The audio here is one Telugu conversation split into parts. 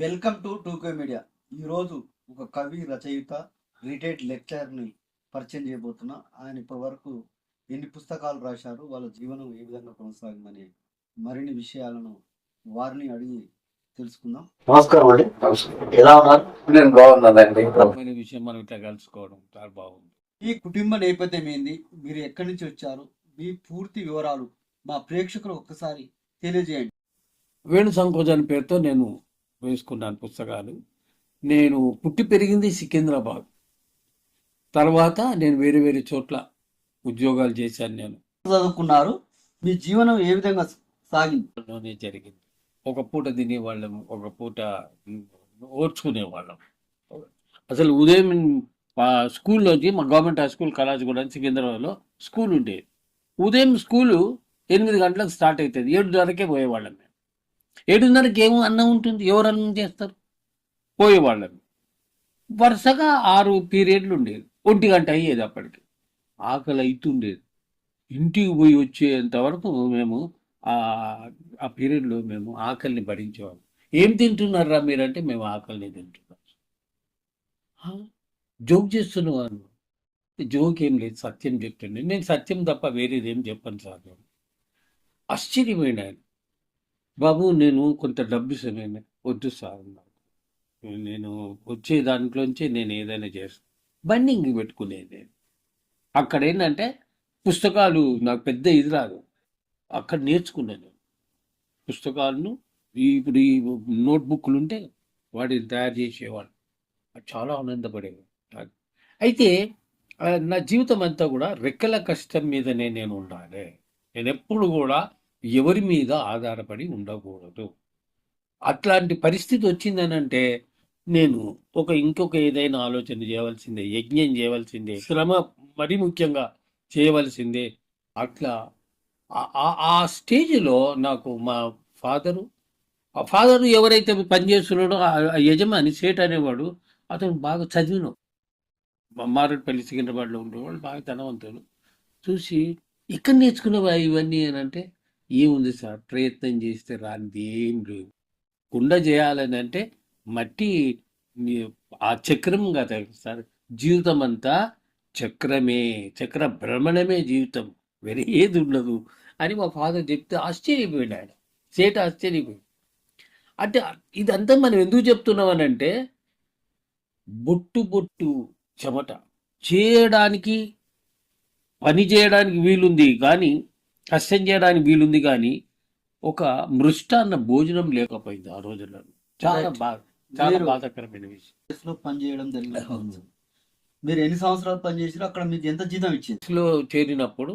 Welcome to టూకే media. ఈరోజు ఒక కవి, రచయిత, రిటైర్డ్ లెక్చరర్ని పరిచయం చేయబోతున్నా. ఆయన ఇప్పటి వరకు ఎన్ని పుస్తకాలు రాశారు, వాళ్ళ జీవనం ఏ విధంగా కొనసాగిందని మరిన్ని విషయాలను వారిని అడిగి తెలుసుకుందాం. నమస్కారం అండి. ఎలా ఉన్నారు? నేను బాగున్నానండి. విషయం మనం ఇట్లా కలుసుకోవడం చాలా బాగుంది. మీ కుటుంబ నేపథ్యం ఏంది? మీరు ఎక్కడి నుంచి వచ్చారు? మీ పూర్తి వివరాలు మా ప్రేక్షకులు ఒక్కసారి తెలియజేయండి. వేణు సంకోచ్ పేరుతో నేను వేసుకున్నాను పుస్తకాలు. నేను పుట్టి పెరిగింది సికింద్రాబాద్. తర్వాత నేను వేరే వేరే చోట్ల ఉద్యోగాలు చేశాను. నేను చదువుకున్నారు. మీ జీవనం ఏ విధంగా సాగింది? జరిగింది. ఒక పూట తినేవాళ్ళం, ఒక పూట ఓర్చుకునేవాళ్ళం. అసలు ఉదయం స్కూల్లోకి మా గవర్నమెంట్ హై స్కూల్ కళాజగూడ సికింద్రాబాద్లో స్కూల్ ఉండేది. ఉదయం స్కూలు 8 గంటలకు స్టార్ట్ అవుతుంది. 7:30కే పోయేవాళ్ళం. మేము 7:30కి ఏమో అన్నం ఉంటుంది, ఎవరు అన్నం చేస్తారు? పోయేవాళ్ళం. వరుసగా 6 పీరియడ్లు ఉండేది. 1 గంట అయ్యేది. అప్పటికి ఆకలి అవుతుండేది. ఇంటికి పోయి వచ్చేంత వరకు మేము ఆ పీరియడ్లో మేము ఆకలిని భరించేవాళ్ళం. ఏం తింటున్నారా మీరంటే మేము ఆకలిని తింటున్నాం. జోక్ చేస్తున్నవారు. జోక్ ఏం లేదు, సత్యం చెప్తుండే. నేను సత్యం తప్ప వేరేది ఏం చెప్పను సార్. నేను ఆశ్చర్యమైన ఆయన, బాబు నేను కొంత డబ్బు ఇస్తాను. వద్దు సార్, నేను వచ్చే దాంట్లోంచి నేను ఏదైనా చేస్తాను. బండింగ్ పెట్టుకునేది నేను. అక్కడ ఏంటంటే పుస్తకాలు నాకు పెద్ద ఇది రాదు. అక్కడ నేర్చుకున్నాను పుస్తకాలను. ఇప్పుడు ఈ నోట్బుక్లు ఉంటే వాటిని తయారు చేసేవాళ్ళు. చాలా ఆనందపడేవాడు. అయితే నా జీవితం అంతా కూడా రెక్కల కష్టం మీదనే నేను ఉండాలి. నేను ఎప్పుడు కూడా ఎవరి మీద ఆధారపడి ఉండకూడదు. అట్లాంటి పరిస్థితి వచ్చిందనంటే నేను ఇంకొక ఏదైనా ఆలోచన చేయవలసిందే, యజ్ఞం చేయవలసిందే, శ్రమ మరి ముఖ్యంగా చేయవలసిందే. అట్లా ఆ స్టేజ్లో నాకు మా ఫాదరు ఎవరైతే పనిచేస్తున్నాడో ఆ యజమాని సేట్ అనేవాడు, అతను బాగా చదివిన మారేడుపల్లి సికింద్రాబాద్లో ఉండేవాళ్ళు, బాగా ధనవంతులు. చూసి ఎక్కడ నేర్చుకున్నావా ఇవన్నీ అని అంటే, ఏముంది సార్, ప్రయత్నం చేస్తే రానిది ఏం లేదు. కుండ చేయాలని అంటే మట్టి ఆ చక్రం కదా సార్. జీవితం అంతా చక్రమే, చక్ర భ్రమణమే జీవితం, వేరే ఏది ఉండదు అని మా ఫాదర్ చెప్తే ఆశ్చర్యపోయాడు ఆయన. సేట ఆశ్చర్యపోయాడు. అంటే ఇదంతా మనం ఎందుకు చెప్తున్నామనంటే, బొట్టు బొట్టు చెమట చేయడానికి, పని చేయడానికి వీలుంది కానీ, కష్టం చేయడానికి వీలుంది కానీ, ఒక మృష్టాన్న భోజనం లేకపోయింది ఆ రోజుల్లో. చాలా బాధాకరమైన విషయం. పనిచేయడం జరిగింది. మీరు ఎన్ని సంవత్సరాలు పనిచేసారు? అక్కడ మీకు ఎంత జీతం ఇచ్చింది? చేరినప్పుడు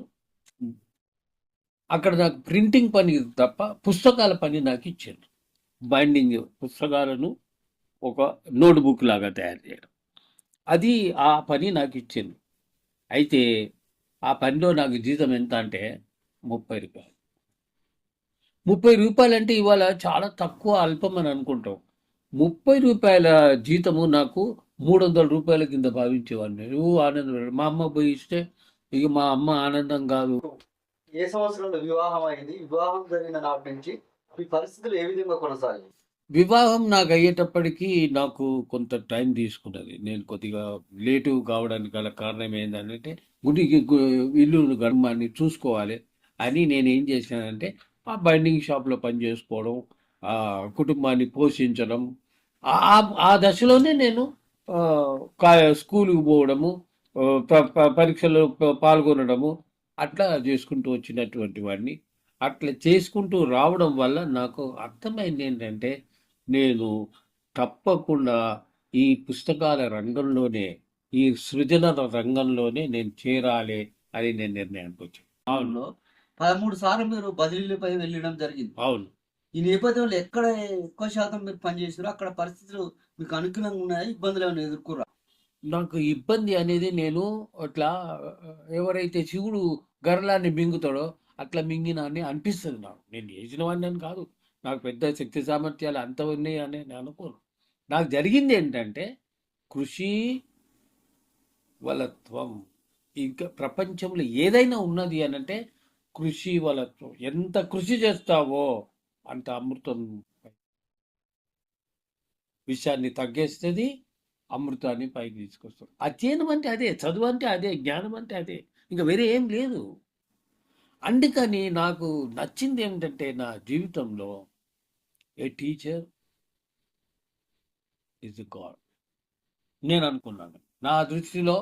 అక్కడ నాకు ప్రింటింగ్ పని తప్ప పుస్తకాల పని నాకు ఇచ్చారు. బైండింగ్ పుస్తకాలను ఒక నోట్బుక్ లాగా తయారు చేయడం, అది ఆ పని నాకు ఇచ్చింది. అయితే ఆ పనిలో నాకు జీతం ఎంత అంటే 30 రూపాయలు. 30 రూపాయలు అంటే ఇవాళ చాలా తక్కువ, అల్పం అని అనుకుంటాం. 30 రూపాయల జీతము నాకు 300 రూపాయల కింద భావించేవాడిని. ఆనందం. మా అమ్మ పోయి ఇస్తే ఇక మా అమ్మ ఆనందం కాదు. ఏ సంవత్సరంలో వివాహం అయింది? వివాహం జరిగిన నాటి నుంచి మీ పరిస్థితులు ఏ విధంగా కొనసాగాయి? వివాహం నాకు అయ్యేటప్పటికీ నాకు కొంత టైం తీసుకున్నది. నేను కొద్దిగా లేటు కావడానికి గల కారణం ఏంటంటే, గుడికి ఇల్లు గర్మాన్ని చూసుకోవాలి అని నేను ఏం చేశానంటే, ఆ బైండింగ్ షాప్లో పని చేసుకోవడం, ఆ కుటుంబాన్ని పోషించడం, ఆ దశలోనే నేను స్కూల్కి పోవడము, పరీక్షల్లో పాల్గొనడము, అట్లా చేసుకుంటూ వచ్చినటువంటి వాడిని. అట్లా చేసుకుంటూ రావడం వల్ల నాకు అర్థమైంది ఏంటంటే, నేను తప్పకుండా ఈ పుస్తకాల రంగంలోనే, ఈ సృజన రంగంలోనే నేను చేరాలి అని నేను నిర్ణయానికి వచ్చాను. అవును. 13 సార్లు మీరు బదిలీలపై వెళ్ళడం జరిగింది. అవును. ఈ నేపథ్యంలో ఎక్కడ ఎక్కువ శాతం మీరు పనిచేసారో అక్కడ పరిస్థితులు మీకు అనుకూలంగా ఉన్నాయి, ఇబ్బందులు ఏమైనా ఎదుర్కొరా? నాకు ఇబ్బంది అనేది, నేను అట్లా ఎవరైతే శివుడు గరళాన్ని మింగుతాడో అట్లా మింగిన అని అనిపిస్తుంది నాకు. నేను చేసిన వాడిని అని కాదు, నాకు పెద్ద శక్తి సామర్థ్యాలు అంత ఉన్నాయి అని నేను అనుకోను. నాకు జరిగింది ఏంటంటే, కృషి వలత్వం. ఇంకా ప్రపంచంలో ఏదైనా ఉన్నది అని అంటే కృషి వలత్వం. ఎంత కృషి చేస్తావో అంత అమృతం విషయాన్ని తగ్గేస్తుంది, అమృతాన్ని పైకి తీసుకొస్తుంది. అధ్యయనం అంటే అదే, చదువు అంటే అదే, జ్ఞానం అంటే అదే, ఇంకా వేరే ఏం లేదు. అందుకని నాకు నచ్చింది ఏమిటంటే నా జీవితంలో ఏ టీచర్ ఇస్ గాడ్ నేను అనుకున్నాను. నా దృష్టిలో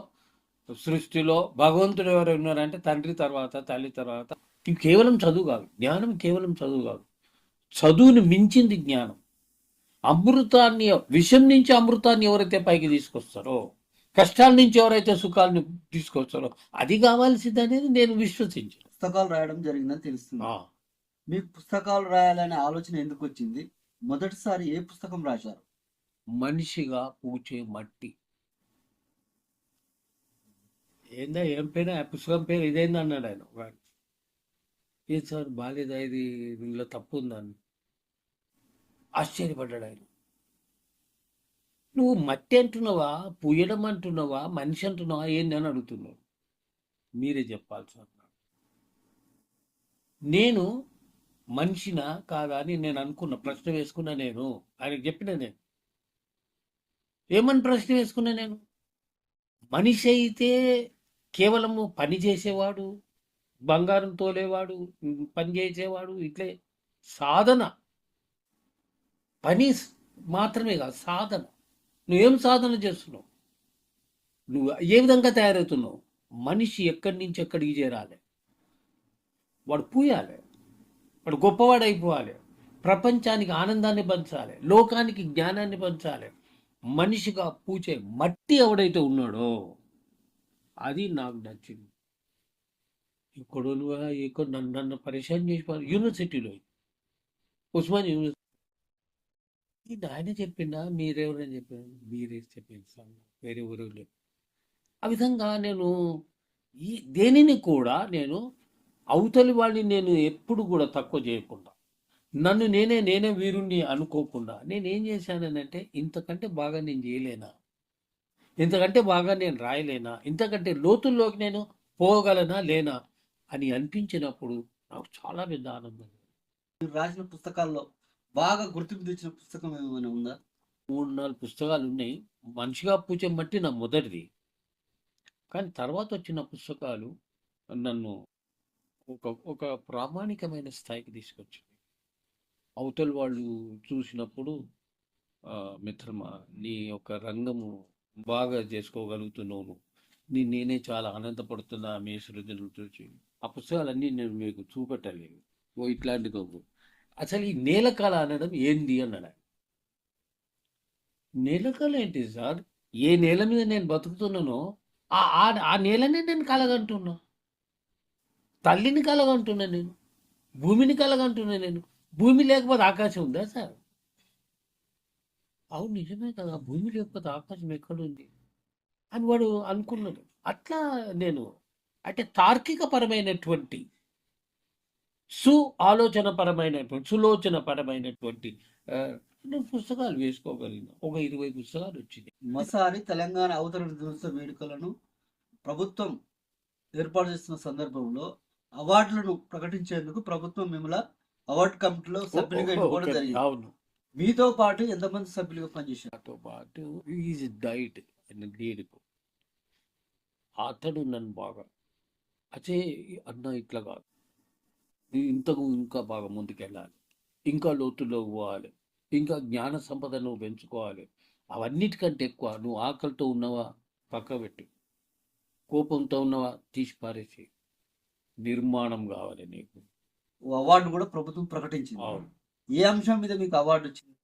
సృష్టిలో భగవంతుడు ఎవరు ఉన్నారంటే తండ్రి తర్వాత, తల్లి తర్వాత. ఇది కేవలం చదువు కాదు, జ్ఞానం కేవలం చదువు కాదు, చదువుని మించింది జ్ఞానం. అమృతాన్ని, విషం నుంచి అమృతాన్ని ఎవరైతే పైకి తీసుకొస్తారో, కష్టాల నుంచి ఎవరైతే సుఖాలను తీసుకొస్తారో, అది కావాల్సింది అనేది నేను విశ్వసించాను. పుస్తకాలు రాయడం జరిగిందని తెలుస్తుంది. మీకు పుస్తకాలు రాయాలనే ఆలోచన ఎందుకు వచ్చింది? మొదటిసారి ఏ పుస్తకం రాశారు? మనిషిగా పూచే మట్టి. ఏందా ఏం పేరు ఆ పుస్తకం పేరు? ఇదేంది అన్నాడు ఆయన. ఏం సార్ బాగాలేదా ఇది, దీనిలో తప్పు ఉందని ఆశ్చర్యపడ్డాడు ఆయన. నువ్వు మట్టి అంటున్నావా, పూయడం అంటున్నావా, మనిషి అంటున్నావా, ఏంది అని అడుగుతున్నావు. మీరే చెప్పాలి సార్. నేను మనిషినా కాదా అని నేను అనుకున్న ప్రశ్న వేసుకున్నా. నేను ఆయనకు చెప్పిన, నేను ఏమని ప్రశ్న వేసుకున్నా, నేను మనిషి అయితే కేవలము పని చేసేవాడు, బంగారం తోలేవాడు, పని చేసేవాడు, ఇట్లే సాధన, పని మాత్రమే కాదు, సాధన. నువ్వేం సాధన చేస్తున్నావు, నువ్వు ఏ విధంగా తయారవుతున్నావు? మనిషి ఎక్కడి నుంచి ఎక్కడికి చేరాలి, వాడు పూయాలి, వాడు గొప్పవాడు అయిపోవాలి, ప్రపంచానికి ఆనందాన్ని పంచాలి, లోకానికి జ్ఞానాన్ని పంచాలి. మనిషిగా పూచే మట్టి ఎవడైతే ఉన్నాడో అది నాకు నచ్చింది. ఇక్కడ నన్ను పరిచయం చేసి యూనివర్సిటీలో, ఉస్మాన్ యూనివర్సిటీ. ఇది ఆయన చెప్పిందా, మీరెవరని చెప్పారు? మీరే చెప్పింది సార్, వేరే ఊరు లేదు. ఆ విధంగా నేను ఈ దేనిని కూడా నేను అవతలి వాళ్ళని నేను ఎప్పుడు కూడా తక్కువ చేయకుండా, నన్ను నేనే వీరుణ్ణి అనుకోకుండా నేనేం చేశానంటే, ఇంతకంటే బాగా నేను చేయలేనా, ఇంతకంటే బాగా నేను రాయలేనా, ఇంతకంటే లోతుల్లోకి నేను పోగలనా లేనా అని అనిపించినప్పుడు నాకు చాలా పెద్ద ఆనందం. మీరు రాసిన పుస్తకాల్లో బాగా గుర్తింపు తెచ్చిన పుస్తకం ఏమైనా ఉందా? 3-4 పుస్తకాలు ఉన్నాయి. మనిషిగా పూచే మట్టి నా మొదటిది. కానీ తర్వాత వచ్చిన పుస్తకాలు నన్ను ఒక ఒక ప్రామాణికమైన స్థాయికి తీసుకొచ్చింది. అవతల వాళ్ళు చూసినప్పుడు మిత్రమా, నీ యొక్క రంగము బాగా చేసుకోగలుగుతున్నావు, నేనే చాలా ఆనందపడుతున్నా మీ సృజనలు చూసి. ఆ పుస్తకాలన్నీ నేను మీకు చూపెట్టలేను. ఓ ఇట్లాంటిదో అసలు ఈ నేలకళ అనడం ఏంది అన్నాడు. నేలకళ ఏంటి సార్? ఏ నేల మీద నేను బతుకుతున్నానో ఆ నేలనే నేను కలగంటున్నా, తల్లిని కలగంటున్నా, నేను భూమిని కలగంటున్నా. నేను భూమి లేకపోతే ఆకాశం ఉందా సార్? అవును, నిజమే కదా, భూమి లేకపోతే ఆకాశం ఎక్కడుంది అని వాడు అనుకున్నాడు. అట్లా నేను అంటే తార్కికపరమైనటువంటి, సులోచన పరమైనటువంటి నేను పుస్తకాలు వేసుకోగలిగిన ఒక 20 పుస్తకాలు వచ్చినాయి. మొదటిసారి తెలంగాణ అవతరణ దినోత్సవ వేడుకలను ప్రభుత్వం ఏర్పాటు చేస్తున్న సందర్భంలో అవార్డులను ప్రకటించేందుకు ప్రభుత్వం మిమ్మల్ని అవార్డు కమిటీలో సభ్యులుగా ఎన్నుకోవడం జరిగింది. అవును. మీతో పాటు ఎంతమంది సభ్యులుగా పనిచేశారు? నాతో పాటు ఈజ్ డైట్ లీడ్కు అతడు నన్ను బాగా అదే అన్న, ఇట్లా కాదు, ఇంకా బాగా ముందుకెళ్ళాలి, ఇంకా లోతుల్లో పోవాలి, ఇంకా జ్ఞాన సంపద నువ్వు పెంచుకోవాలి. అవన్నిటికంటే ఎక్కువ నువ్వు ఆకలితో ఉన్నవా పక్క పెట్టి, కోపంతో ఉన్నవా తీసి పారేసి, నిర్మాణం కావాలి నీకు. అవార్డు కూడా ప్రభుత్వం ప్రకటించింది. అవును. ఏ అంశం మీద మీకు అవార్డు వచ్చింది?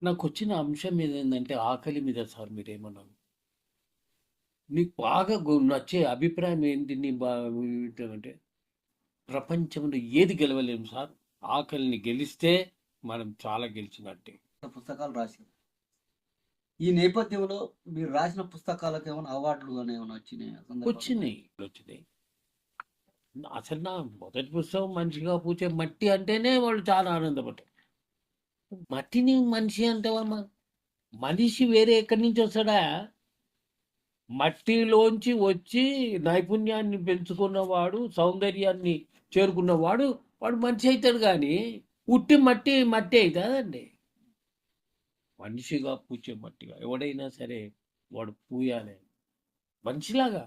నాకు వచ్చిన అంశం మీద ఏంటంటే ఆకలి మీద. సార్ మీరేమన్నారు? నీకు బాగా నచ్చే అభిప్రాయం ఏంటి? నీ అంటే ప్రపంచంలో ఏది గెలవలేము సార్, ఆకలిని గెలిస్తే మనం చాలా గెలిచినట్టే. పుస్తకాలు రాశారు. ఈ నేపథ్యంలో మీరు రాసిన పుస్తకాలకు ఏమైనా అవార్డులు కానీ ఏమైనా వచ్చినాయి. అసలు నా మొదటి పుస్తకం మనిషిగా పూచే మట్టి అంటేనే వాళ్ళు చాలా ఆనందపడ్డారు. మట్టిని మనిషి అంటావమ్మా? మనిషి వేరే ఎక్కడి నుంచి వస్తాడా? మట్టిలోంచి వచ్చి నైపుణ్యాన్ని పెంచుకున్నవాడు, సౌందర్యాన్ని చేరుకున్నవాడు, వాడు మనిషి అవుతాడు. కానీ ఉట్టి మట్టి అవుతుందండి. మనిషిగా పూచే మట్టిగా ఎవడైనా సరే వాడు పూయాలి మనిషిలాగా.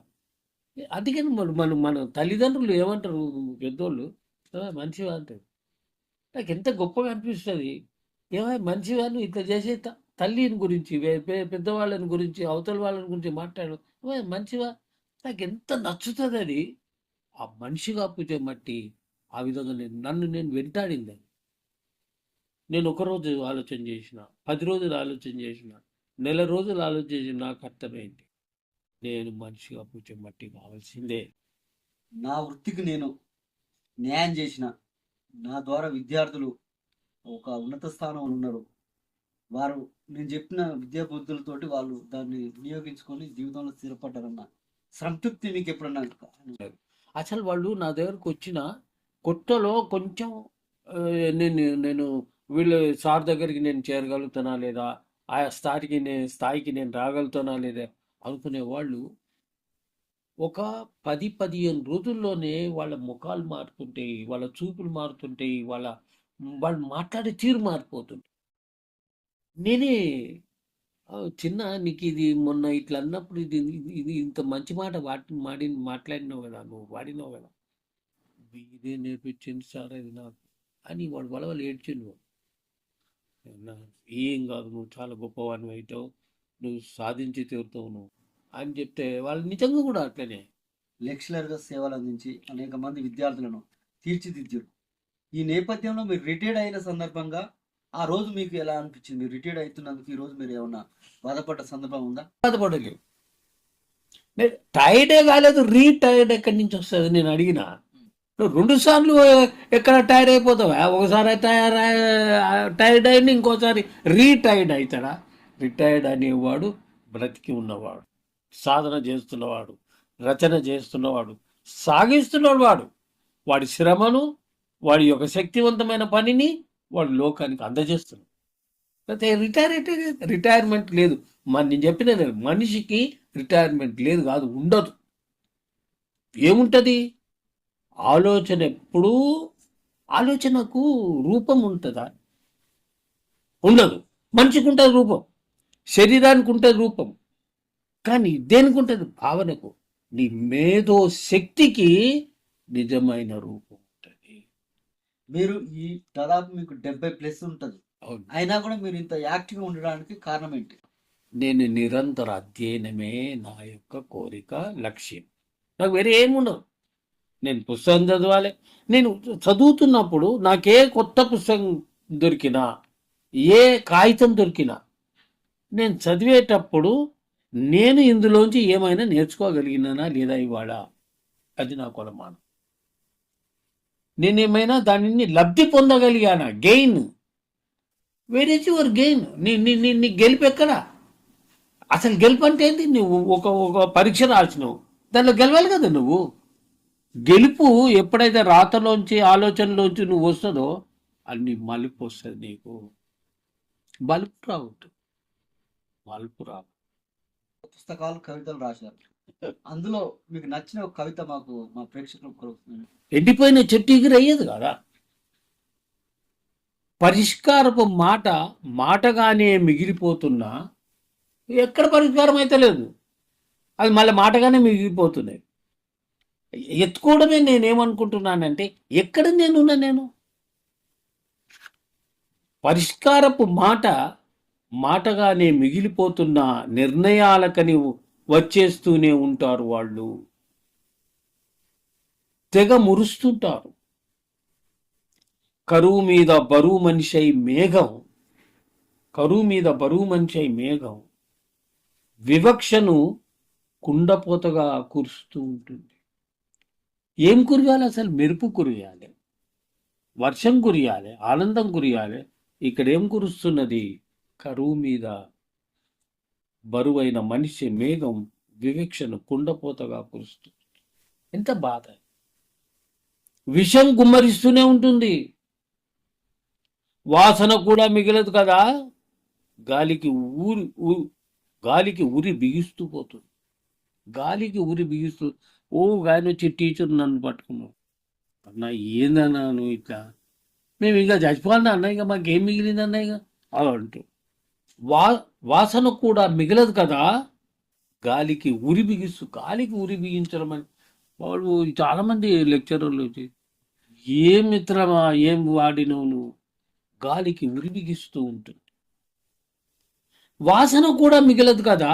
అందుకని మన తల్లిదండ్రులు ఏమంటారు పెద్దోళ్ళు, మనిషివా అంటారు. నాకు ఎంత గొప్పగా అనిపిస్తుంది. ఏమై మనిషివా నువ్వు ఇట్లా చేసే తల్లిని గురించి పెద్దవాళ్ళని గురించి అవతల వాళ్ళని గురించి మాట్లాడు, ఏమై మనిషివా. నాకు ఎంత నచ్చుతుంది అది. ఆ మనిషిగా పూచే మట్టి ఆ విధంగా నన్ను వెంటాడింది అది. నేను ఒకరోజు ఆలోచన చేసిన, 10 రోజులు ఆలోచన చేసిన, నెల రోజులు ఆలోచన చేసిన, నాకు అర్థమైంది నేను మనిషిగా పూచే మట్టి కావాల్సిందే. నా వృత్తికి నేను న్యాయం చేసిన, నా ద్వారా విద్యార్థులు ఒక ఉన్నత స్థానంలో ఉన్నారు. వారు నేను చెప్పిన విద్యా బుద్ధులతోటి వాళ్ళు దాన్ని వినియోగించుకొని జీవితంలో స్థిరపడ్డారన్న సంతృప్తి మీకు ఎప్పుడన్నా అసలు వాళ్ళు నా దగ్గరకు వచ్చిన కొత్తలో కొంచెం నేను నేను వీళ్ళు సార్ దగ్గరికి నేను చేరగలుగుతానా లేదా, ఆ స్థాయికి నేను రాగలుగుతానా లేదా అనుకునే వాళ్ళు ఒక 10-15 రోజుల్లోనే వాళ్ళ ముఖాలు మారుతుంటాయి, వాళ్ళ చూపులు మారుతుంటాయి, వాళ్ళు మాట్లాడే తీరు మారిపోతుంది. నేనే చిన్న నీకు ఇది మొన్న ఇట్లా అన్నప్పుడు ఇది ఇది ఇది ఇంత మంచి మాట మాట్లాడినావు కదా, నువ్వు వాడినావు కదా, ఇదే నేర్పించింది సార్ అది నాకు అని వాడు వలవలు ఏడ్చిండు. అన్నా, ఏం కాదు, నువ్వు చాలా గొప్పవాడిని అవుతావు, నువ్వు సాధించి తీరుతావు నువ్వు అని చెప్తే వాళ్ళు నిజంగా కూడా అట్లనే. లెక్చరర్గా సేవలు అందించి అనేక మంది విద్యార్థులను తీర్చిదిద్దారు. ఈ నేపథ్యంలో మీరు రిటైర్డ్ అయిన సందర్భంగా ఆ రోజు మీకు ఎలా అనిపించింది? మీరు రిటైర్డ్ అవుతున్నందుకు ఈ రోజు మీరు ఏమన్నా బాధపడ్డ సందర్భం ఉందా? బాధపడలేదు. నేను టైర్డే కాలేదు, రీటైర్డ్ ఎక్కడి నుంచి వస్తుంది నేను అడిగిన. నువ్వు 2 సార్లు ఎక్కడ టైర్డ్ అయిపోతావా? ఒకసారి టైర్డ్ అయిన ఇంకోసారి రీటైర్డ్ అవుతాడా? రిటైర్డ్ అనేవాడు బ్రతికి ఉన్నవాడు, సాధన చేస్తున్నవాడు, రచన చేస్తున్నవాడు, సాగిస్తున్నవాడు. వాడి శ్రమను, వాడి యొక్క శక్తివంతమైన పనిని వాడు లోకానికి అందజేస్తున్నాడు. అయితే రిటైర్మెంట్ లేదు. నేను చెప్పిన మనిషికి రిటైర్మెంట్ లేదు కాదు, ఉండదు. ఏముంటుంది? ఆలోచన ఎప్పుడూ, ఆలోచనకు రూపం ఉంటుందా? ఉండదు. మనిషికి ఉంటుంది రూపం, శరీరానికి ఉంటుంది రూపం, కానీ దేనికి ఉంటుంది? భావనకు, నీ మేధో శక్తికి నిజమైన రూపం ఉంటుంది. మీరు ఈ దాదాపు మీకు 70+ ఉంటుంది, అవును. అయినా కూడా మీరు ఇంత యాక్టివ్గా ఉండడానికి కారణం ఏంటి? నేను నిరంతర అధ్యయనమే నా యొక్క కోరిక, లక్ష్యం. నాకు వేరే ఏముండదు. నేను పుస్తకం చదవాలి. నేను చదువుతున్నప్పుడు నాకే కొత్త పుస్తకం దొరికినా, ఏ కాగితం దొరికినా, నేను చదివేటప్పుడు నేను ఇందులోంచి ఏమైనా నేర్చుకోగలిగినానా లేదా ఇవాళ, అది నా కొలమానం. నేనేమైనా దానిని లబ్ధి పొందగలిగానా? Gain. Where is your gain? నీ గెలుపు ఎక్కడా? అసలు గెలుపు అంటే ఏంటి? నువ్వు ఒక పరీక్ష రాసినావు, దానిలో గెలవాలి కదా నువ్వు. గెలుపు ఎప్పుడైతే రాతలోంచి, ఆలోచనలోంచి నువ్వు వస్తుందో అన్ని మలుపు వస్తుంది నీకు. బలుపు రావద్దు, మలుపు రావు. పుస్తకాలు, కవితలు రాశారు. అందులో మీకు నచ్చిన ఒక కవిత మాకు మా ప్రేక్షకులకు కొరకు. ఎండిపోయిన చెట్టు ఎగిరయ్యేది కదా. పరిష్కారపు మాటగానే మిగిలిపోతున్నా ఎక్కడ పరిష్కారం అయితే లేదు, అది మళ్ళీ మాటగానే మిగిలిపోతున్నాయి. ఎత్తుకోవడమే. నేనేమనుకుంటున్నానంటే, ఎక్కడ నేను పరిష్కారపు మాటగానే మిగిలిపోతున్న నిర్ణయాలకని వచ్చేస్తూనే ఉంటారు వాళ్ళు, తెగ మురుస్తుంటారు. కరువు మీద బరువు మనిషి మేఘం వివక్షను కుండపోతగా కురుస్తూ ఉంటుంది. ఏం కురగాలి? అసలు మెరుపు కురియాలి, వర్షం కురియాలి, ఆనందం కురియాలి. ఇక్కడ ఏం కురుస్తున్నది? కరువు మీద బరువైన మనిషి మేఘం వివక్షను కుండపోతగా కురుస్తుంది. ఎంత బాధ! విషం గుమ్మరిస్తూనే ఉంటుంది, వాసన కూడా మిగలదు కదా. గాలికి ఉరి బిగిస్తూ పోతుంది. ఆయన వచ్చి టీచర్ నన్ను పట్టుకున్నావు, అన్న ఏందన్నా నువ్వు ఇట్లా, మేము ఇంకా చచ్చిపోవాలన్నా అన్న, ఇక మాకేం మిగిలిందన్న ఇక అలా అంటూ. వా వాసన కూడా మిగలదు కదా, గాలికి ఉరి బిగించడం అని వాళ్ళు చాలా మంది లెక్చరర్లు వచ్చి, ఏం మిత్రమా ఏం వాడినవు నువ్వు, గాలికి ఉరి బిగిస్తూ ఉంటుంది. వాసన కూడా మిగలదు కదా,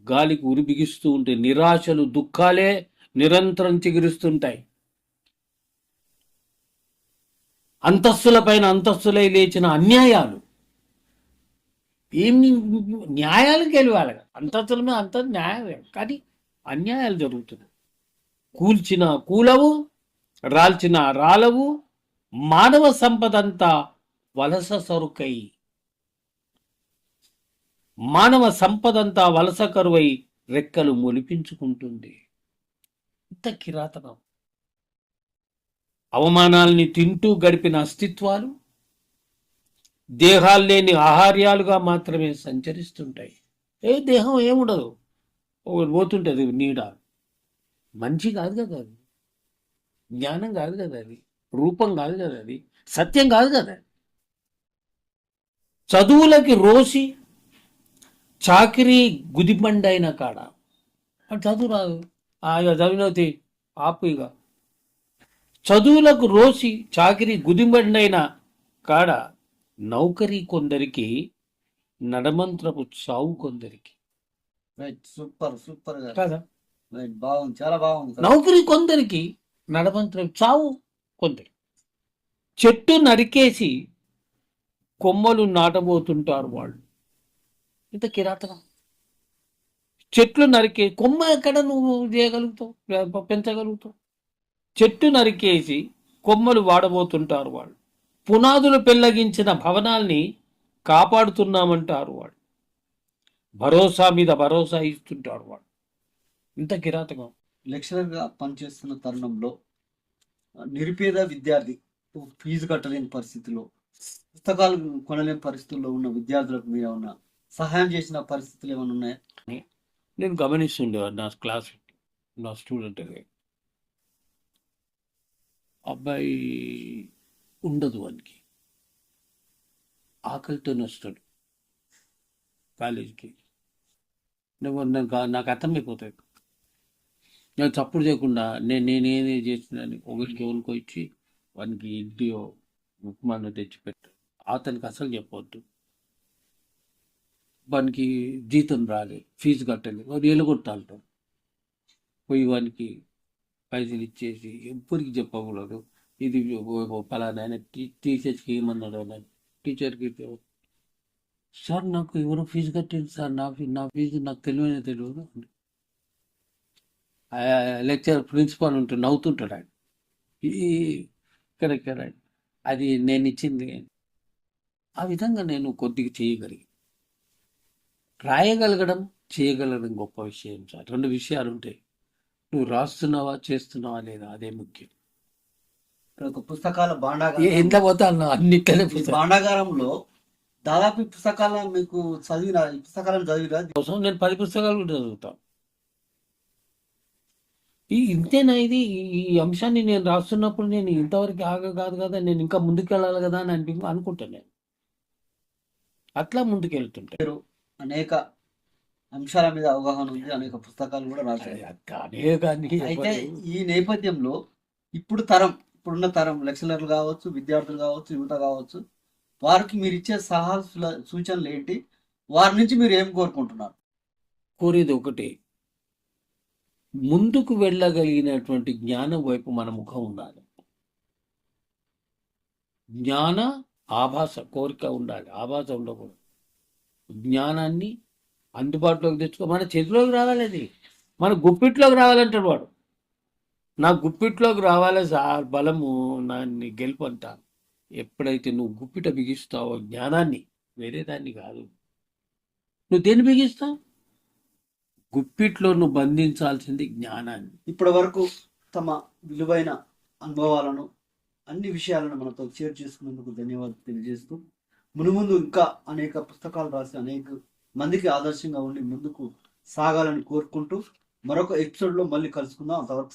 గాలికి ఉరి బిగిస్తూ ఉంటే నిరాశలు దుఃఖాలే నిరంతరం చిగురిస్తుంటాయి. అంతస్తులపైన అంతస్తులై లేచిన అన్యాయాలు, ఏమి న్యాయాలు గెలవాలి, అంతస్తుల మీద అంత న్యాయమే, కానీ అన్యాయాలు జరుగుతున్నాయి. కూల్చిన కూలవు, రాల్చిన రాలవు, మానవ సంపదంతా వలస సరుకై, మానవ సంపదంతా వలస కరువై రెక్కలు మొలిపించుకుంటుంది. ఇంత కిరాతనం. అవమానాల్ని తింటూ గడిపిన అస్తిత్వాలు దేహాలు లేని ఆహార్యాలుగా మాత్రమే సంచరిస్తుంటాయి. దేహం ఏముండదు, ఒకటి పోతుంటుంది నీడ. మంచి కాదు కదా అది, జ్ఞానం కాదు కదా అది, రూపం కాదు కదా అది, సత్యం కాదు కదా. చదువులకి రోసి చాకిరీ గుదిబండైన కాడ చదువు రాదు, ఇక చదివినవుతి ఆపు. ఇక చదువులకు రోసి చాకిరీ గుదిబండైన కాడ నౌకరీ కొందరికి, నడమంత్రపు చావు కొందరికి. సూపర్ సూపర్ కదా, బాగుంది, చాలా బాగుంది. నౌకరీ కొందరికి, నడమంత్రపు చావు కొందరికి. చెట్టు నరికేసి కొమ్మలు నాటబోతుంటారు వాళ్ళు. ఇంత కిరాతనం. చెట్లు నరికే కొమ్మ ఎక్కడ నువ్వు చేయగలుగుతావు, పెంచగలుగుతావు? చెట్టు నరికేసి కొమ్మలు వాడబోతుంటారు వాళ్ళు. పునాదులు పెళ్లగించిన భవనాల్ని కాపాడుతున్నామంటారు వాళ్ళు. భరోసా మీద భరోసా ఇస్తుంటారు వాళ్ళు. ఇంత కిరాతకం. లెక్చరర్గా పనిచేస్తున్న తరుణంలో నిరుపేద విద్యార్థి ఫీజు కట్టలేని పరిస్థితిలో, పుస్తకాలు కొనలేని పరిస్థితుల్లో ఉన్న విద్యార్థులకు మీరు ఏమన్నా సహాయం చేసిన పరిస్థితులు ఏమైనా ఉన్నాయా? నేను గమనిస్తుండేవాడు నా క్లాస్, నా స్టూడెంట్ అబ్బాయి ఉండదు, వానికి ఆకలితోనే వస్తాడు కాలేజీకి. నాకు అర్థమైపోతుంది. నేను చప్పుడు చేయకుండా నేనేది చేసినాను, ఒకరికి ఎవరికో ఇచ్చి వానికి ఇడ్లీయో ఉప్మానో తెచ్చిపెట్టు. అతనికి అసలు చెప్పవద్దు, వానికి జీతం రాలేదు, ఫీజు కట్టలేదు, వాడు ఎలగొట్టాలట. పోయి వానికి పైసలు ఇచ్చేసి ఎవ్వరికి చెప్పకూడదు, ఇది పలానా ఆయన టీచర్స్కి ఏమన్నాడు అని. టీచర్కి, సార్ నాకు ఎవరో ఫీజు కట్టింది సార్, నా ఫీజు నాకు తెలియదు. లెక్చర్ ప్రిన్సిపాల్ ఉంటే నవ్వుతుంటాడు ఆయన. కరెక్ట్ అది నేను ఇచ్చింది. ఆ విధంగా నేను కొద్దిగా చేయగలిగి, రాయగలగడం చేయగలగడం గొప్ప విషయం సార్. రెండు విషయాలు ఉంటాయి, నువ్వు రాస్తున్నావా చేస్తున్నావా లేదా, అదే ముఖ్యం. ఒక పుస్తకాల భాండాగారం, ఎంత పోతాను అన్నిట్లనే భాండాగారంలో దాదాపు పుస్తకాలను మీకు చదివిన కోసం నేను 10 పుస్తకాలు కూడా చదువుతాను. ఇంతేనా ఇది, ఈ అంశాన్ని నేను రాస్తున్నప్పుడు నేను ఇంతవరకు కాదు కదా, నేను ఇంకా ముందుకెళ్ళాలి కదా అని అనుకుంటాను. నేను అట్లా ముందుకెళ్తుంటాను. అనేక అంశాల మీద అవగాహన ఉంది, అనేక పుస్తకాలు కూడా రాశారు. అయితే ఈ నేపథ్యంలో ఇప్పుడున్న తరం లెక్చరర్లు కావచ్చు, విద్యార్థులు కావచ్చు, యువత కావచ్చు, వారికి మీరు ఇచ్చే సూచనలు ఏంటి? వారి నుంచి మీరు ఏం కోరుకుంటున్నారు? కోరేది ఒకటే, ముందుకు వెళ్ళగలిగినటువంటి జ్ఞానం వైపు మన ముఖం ఉండాలి. జ్ఞాన ఆభాస కోరిక ఉండాలి, ఆభాస ఉండకూడదు. జ్ఞానాన్ని అందుబాటులోకి తెచ్చుకో, మన చేతిలోకి రావాలి, అది మన గుప్పిట్లోకి రావాలంటాడు వాడు. నా గుప్పిట్లోకి రావాలి సార్, బలము నాన్ని గెలుపు అంట. ఎప్పుడైతే నువ్వు గుప్పిట బిగిస్తావో జ్ఞానాన్ని, వేరే దాన్ని కాదు, నువ్వు దేన్ని బిగిస్తావు? గుప్పిట్లో నువ్వు బంధించాల్సింది జ్ఞానాన్ని. ఇప్పటి వరకు తమ విలువైన అనుభవాలను, అన్ని విషయాలను మనతో షేర్ చేసుకున్నందుకు ధన్యవాదాలు తెలియజేస్తూ, మునుముందు ఇంకా అనేక పుస్తకాలు రాసి అనేక మందికి ఆదర్శంగా ఉండి ముందుకు సాగాలని కోరుకుంటూ మరొక ఎపిసోడ్లో మళ్ళీ కలుసుకుందాం. అంతవరకు